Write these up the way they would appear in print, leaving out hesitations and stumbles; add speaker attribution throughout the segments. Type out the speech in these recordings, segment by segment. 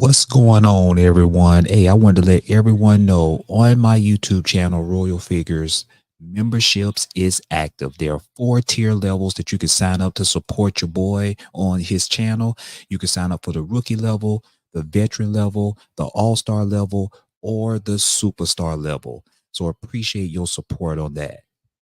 Speaker 1: What's going on, everyone? Hey, I wanted to let everyone know on my YouTube channel, Royal Figures, memberships is active. There are 4 tier levels that you can sign up to support your boy on his channel. You can sign up for the rookie level, the veteran level, the all-star level, or the superstar level. So appreciate your support on that.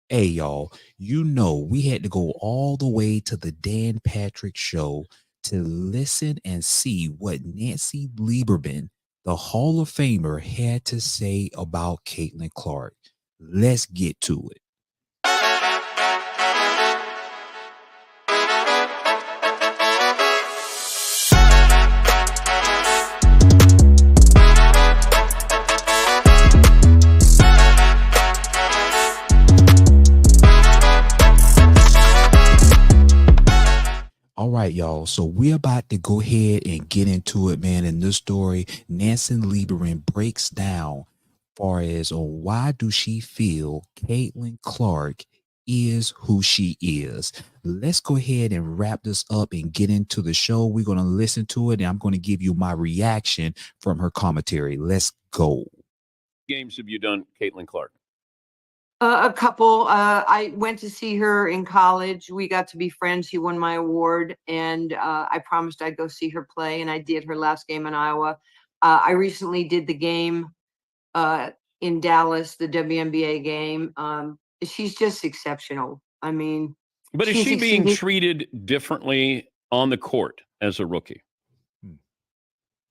Speaker 1: Hey, y'all, we had to go all the way to the Dan Patrick show to listen and see what Nancy Lieberman, the Hall of Famer, had to say about Caitlin Clark. Let's get to it. All right, y'all. So we're about to go ahead and get into it, man. In this story, Nancy Lieberman breaks down far as on why do she feel Caitlin Clark is who she is. Let's go ahead and wrap this up and get into the show. We're going to listen to it, and I'm going to give you my reaction from her commentary. Let's go.
Speaker 2: Games have you done, Caitlin Clark?
Speaker 3: A couple. I went to see her in college. We got to be friends. She won my award, and I promised I'd go see her play, and I did her last game in Iowa. I recently did the game in Dallas, the WNBA game. She's just exceptional. I mean,
Speaker 2: but is she being treated differently on the court as a rookie?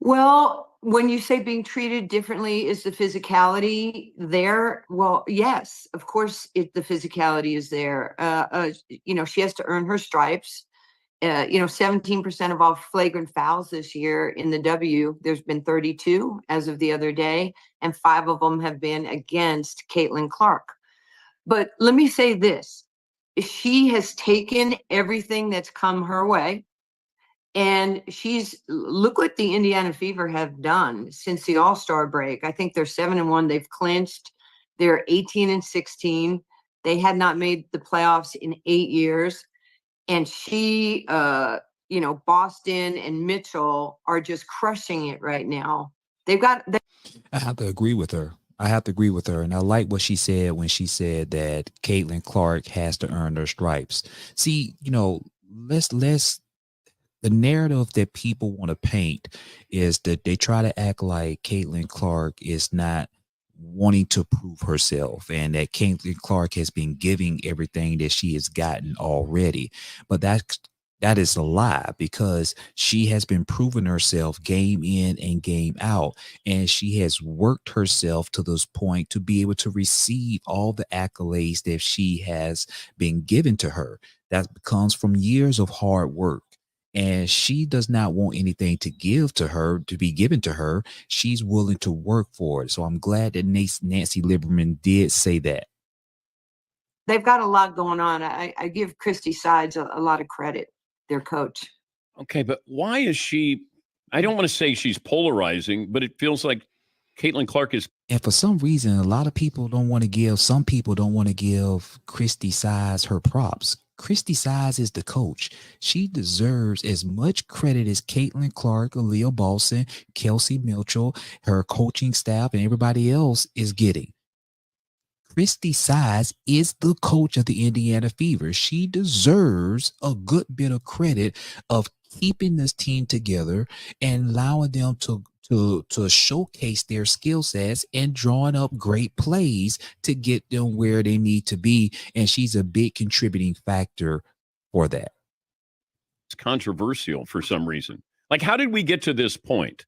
Speaker 3: Well, when you say being treated differently, is the physicality there? Well, yes, of course, the physicality is there. She has to earn her stripes. 17% of all flagrant fouls this year in the W. There's been 32 as of the other day, and 5 of them have been against Caitlin Clark. But let me say this: she has taken everything that's come her way. And look what the Indiana Fever have done since the All-Star break. I think they're 7-1. They've clinched. They're 18-16. They had not made the playoffs in 8 years. And Boston and Mitchell are just crushing it right now.
Speaker 1: I have to agree with her. And I like what she said when she said that Caitlin Clark has to earn her stripes. See, the narrative that people want to paint is that they try to act like Caitlin Clark is not wanting to prove herself, and that Caitlin Clark has been giving everything that she has gotten already. But that is a lie, because she has been proving herself game in and game out, and she has worked herself to this point to be able to receive all the accolades that she has been given to her. That comes from years of hard work. And she does not want anything to be given to her. She's willing to work for it. So I'm glad that Nancy Lieberman did say that.
Speaker 3: They've got a lot going on. I give Christy Sides a lot of credit, their coach.
Speaker 2: Okay, but why is she? I don't want to say she's polarizing, but it feels like Caitlin Clark is.
Speaker 1: And for some reason, a lot of people don't want to give. Some people don't want to give Christy Sides her props. Christy Sides is the coach. She deserves as much credit as Caitlin Clark, Aaliyah Balson, Kelsey Mitchell, her coaching staff, and everybody else is getting. Christy Sides is the coach of the Indiana Fever. She deserves a good bit of credit of keeping this team together and allowing them to showcase their skill sets and drawing up great plays to get them where they need to be. And she's a big contributing factor for that.
Speaker 2: It's controversial for some reason. Like, how did we get to this point?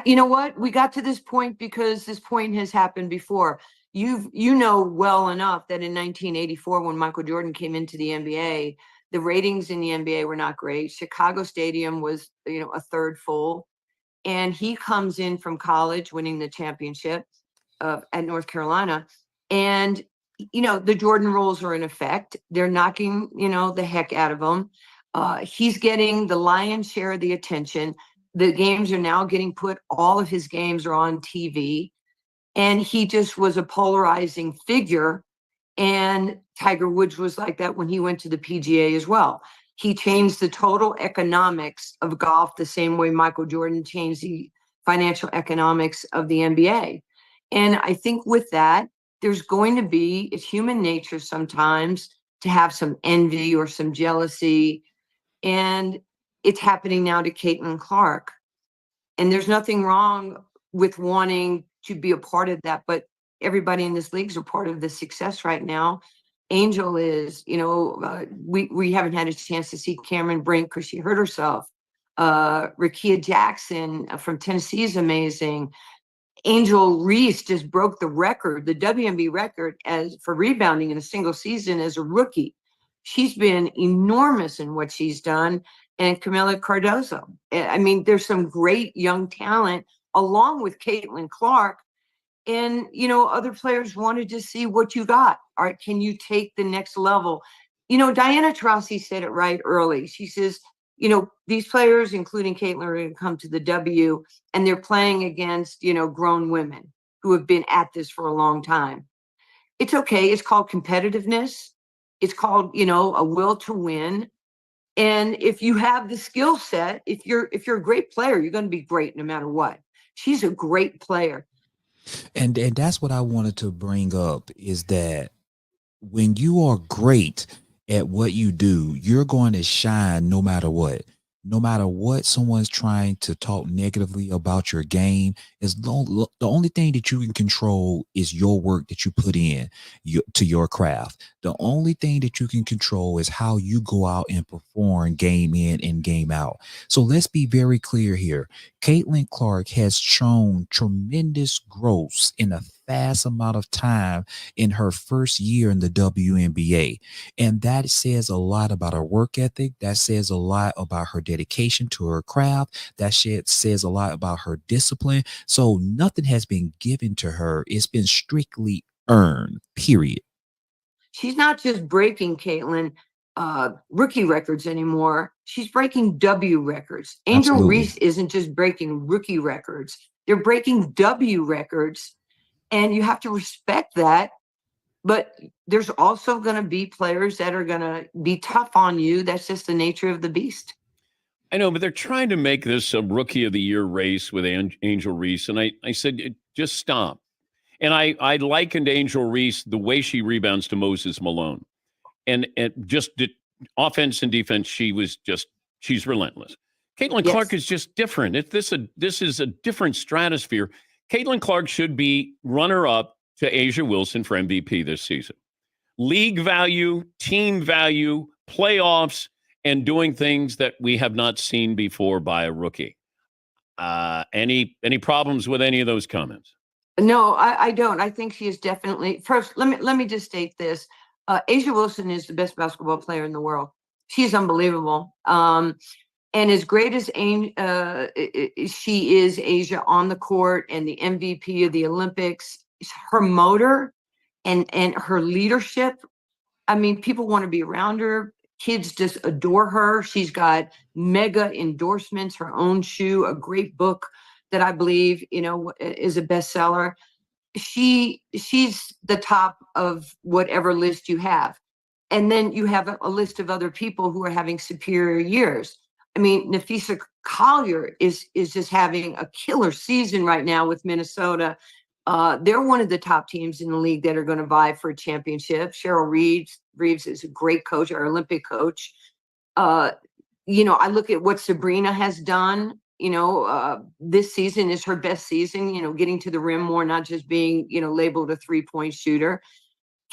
Speaker 3: You know what? We got to this point because this point has happened before. You know well enough that in 1984, when Michael Jordan came into the NBA, the ratings in the NBA were not great. Chicago Stadium was, a third full. And he comes in from college winning the championship at North Carolina. And, the Jordan rules are in effect. They're knocking, the heck out of him. He's getting the lion's share of the attention. The games are now all of his games are on TV. And he just was a polarizing figure. And Tiger Woods was like that when he went to the PGA as well. He changed the total economics of golf the same way Michael Jordan changed the financial economics of the NBA. And I think with that, there's going to be, it's human nature sometimes to have some envy or some jealousy. And it's happening now to Caitlin Clark. And there's nothing wrong with wanting to be a part of that, but everybody in this league is a part of the success right now. Angel is, we haven't had a chance to see Cameron Brink because she hurt herself. Rakia Jackson from Tennessee is amazing. Angel Reese just broke the record, the WNBA record for rebounding in a single season as a rookie. She's been enormous in what she's done. And Camila Cardozo. I mean, there's some great young talent along with Caitlin Clark. And, other players wanted to see what you got. All right, can you take the next level? Diana Taurasi said it right early. She says, these players, including Caitlin, are going to come to the W, and they're playing against, grown women who have been at this for a long time. It's okay. It's called competitiveness. It's called, a will to win. And if you have the skill set, if you're a great player, you're going to be great no matter what. She's a great player.
Speaker 1: And that's what I wanted to bring up, is that when you are great at what you do, you're going to shine no matter what. No matter what someone's trying to talk negatively about your game, the only thing that you can control is your work that you put in to your craft. The only thing that you can control is how you go out and perform game in and game out. So let's be very clear here. Caitlin Clark has shown tremendous growth in a fast amount of time in her first year in the WNBA. And that says a lot about her work ethic. That says a lot about her dedication to her craft. That shit says a lot about her discipline. So nothing has been given to her. It's been strictly earned, period.
Speaker 3: She's not just breaking, Caitlin, rookie records anymore. She's breaking W records. Angel
Speaker 1: Absolutely.
Speaker 3: Reese isn't just breaking rookie records. They're breaking W records. And you have to respect that. But there's also going to be players that are going to be tough on you. That's just the nature of the beast.
Speaker 2: I know, but they're trying to make this a rookie of the year race with Angel Reese. And I said, just stop. And I likened Angel Reese, the way she rebounds, to Moses Malone. And just offense and defense, she's relentless. Caitlin Clark is just different. This is a different stratosphere. Caitlin Clark should be runner-up to Asia Wilson for MVP this season. League value, team value, playoffs, and doing things that we have not seen before by a rookie. Any problems with any of those comments?
Speaker 3: No, I don't. I think she is definitely. First, let me just state this. Asia Wilson is the best basketball player in the world. She's unbelievable. And as great as she is, Asia, on the court and the MVP of the Olympics, her motor and her leadership, I mean, people want to be around her. Kids just adore her. She's got mega endorsements, her own shoe, a great book that I believe, is a bestseller. She's the top of whatever list you have. And then you have a list of other people who are having superior years. I mean, Nafisa Collier is just having a killer season right now with Minnesota. They're one of the top teams in the league that are going to vie for a championship. Sheryl Reeves is a great coach, our Olympic coach. I look at what Sabrina has done. This season is her best season, getting to the rim more, not just being, labeled a 3-point shooter.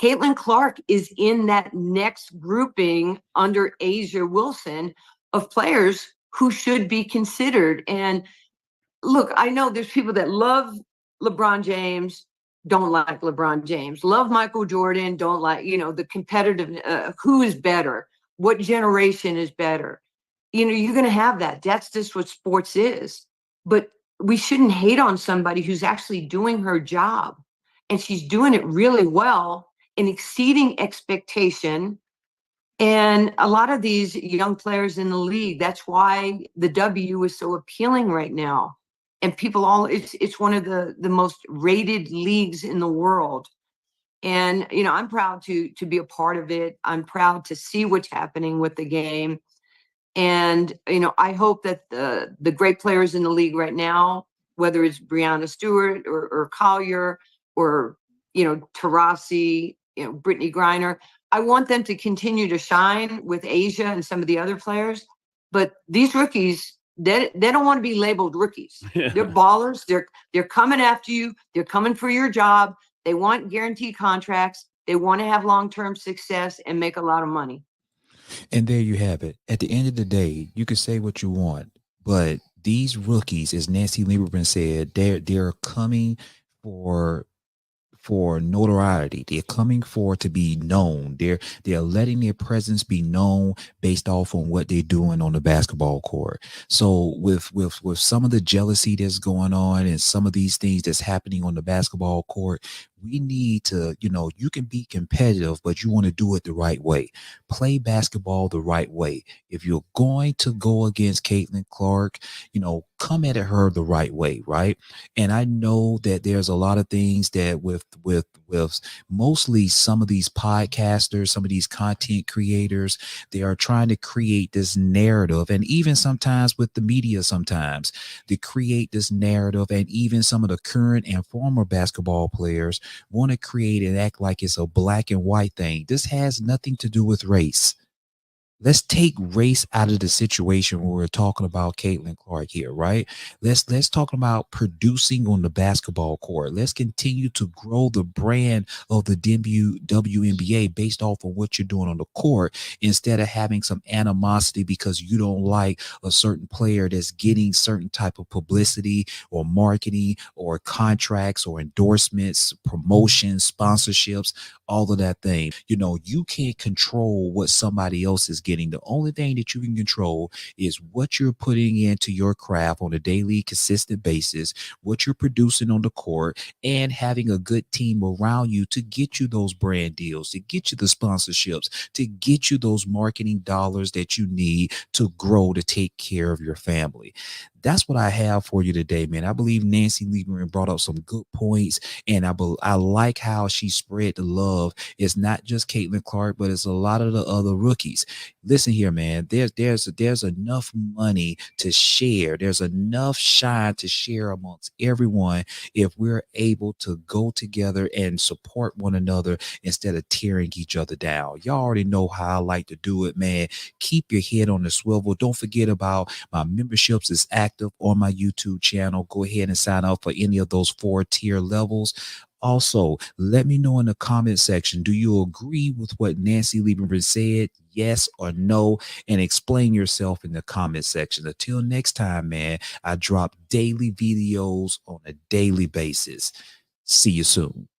Speaker 3: Caitlin Clark is in that next grouping under Asia Wilson of players who should be considered. And look, I know there's people that love LeBron James, don't like LeBron James, love Michael Jordan, don't like, the competitive, who is better? What generation is better? You're going to have that. That's just what sports is. But we shouldn't hate on somebody who's actually doing her job. And she's doing it really well and exceeding expectation. And a lot of these young players in the league, that's why the W is so appealing right now. And people it's one of the most rated leagues in the world. And, I'm proud to be a part of it. I'm proud to see what's happening with the game. And, I hope that the great players in the league right now, whether it's Breanna Stewart or Collier or, Taurasi, Brittany Griner, I want them to continue to shine with Asia and some of the other players. But these rookies, they don't want to be labeled rookies. They're ballers. They're coming after you. They're coming for your job. They want guaranteed contracts. They want to have long-term success and make a lot of money.
Speaker 1: And there you have it. At the end of the day, you can say what you want, but these rookies, as Nancy Lieberman said, they're coming for notoriety. They're coming for to be known. They're letting their presence be known based off on what they're doing on the basketball court. So with some of the jealousy that's going on and some of these things that's happening on the basketball court, we need to, you can be competitive, but you want to do it the right way. Play basketball the right way. If you're going to go against Caitlin Clark, come at her the right way, right? And I know that there's a lot of things that with mostly some of these podcasters, some of these content creators, they are trying to create this narrative, and even sometimes with the media, sometimes they create this narrative, and even some of the current and former basketball players want to create and act like it's a black and white thing. This has nothing to do with race. Let's take race out of the situation when we're talking about Caitlin Clark here, right? Let's talk about producing on the basketball court. Let's continue to grow the brand of the WNBA based off of what you're doing on the court, instead of having some animosity because you don't like a certain player that's getting certain type of publicity or marketing or contracts or endorsements, promotions, sponsorships, all of that thing. You can't control what somebody else is getting. The only thing that you can control is what you're putting into your craft on a daily, consistent basis, what you're producing on the court, and having a good team around you to get you those brand deals, to get you the sponsorships, to get you those marketing dollars that you need to grow, to take care of your family. That's what I have for you today, man. I believe Nancy Lieberman brought up some good points, and I like how she spread the love. It's not just Caitlin Clark, but it's a lot of the other rookies. Listen here, man. There's enough money to share. There's enough shine to share amongst everyone if we're able to go together and support one another instead of tearing each other down. Y'all already know how I like to do it, man. Keep your head on the swivel. Don't forget about my memberships is active on my YouTube channel. Go ahead and sign up for any of those 4-tier levels. Also, let me know in the comment section, do you agree with what Nancy Lieberman said? Yes or no? And explain yourself in the comment section. Until next time, man, I drop daily videos on a daily basis. See you soon.